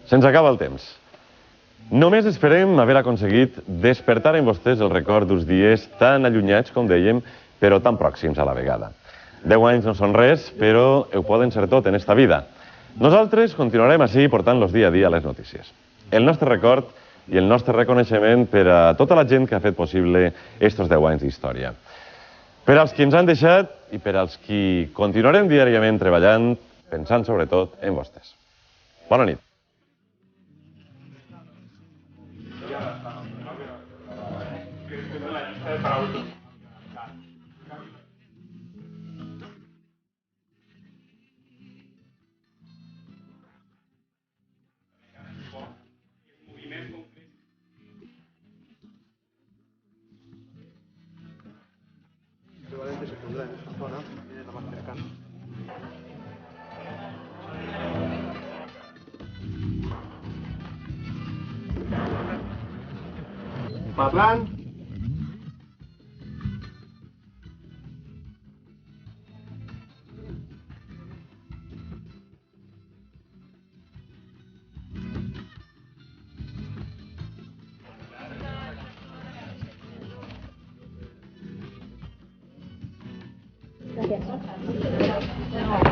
Se'ns acaba el temps. Només esperem haver aconseguit despertar en vostès el record d'uns dies tan allunyats, com dèiem, però tan pròxims a la vegada. 10 anys no són res, però ho poden ser tot en esta vida. Nosaltres continuarem així portant-los dia a dia les notícies. El nostre record i el nostre reconeixement per a tota la gent que ha fet possible estos 10 anys d'història. Per als qui ens han deixat i per als qui continuarem diàriament treballant, pensant sobretot en vostès. Bona nit. Se pondrá en esta zona, que es la más cercana. Parlant. Gracias.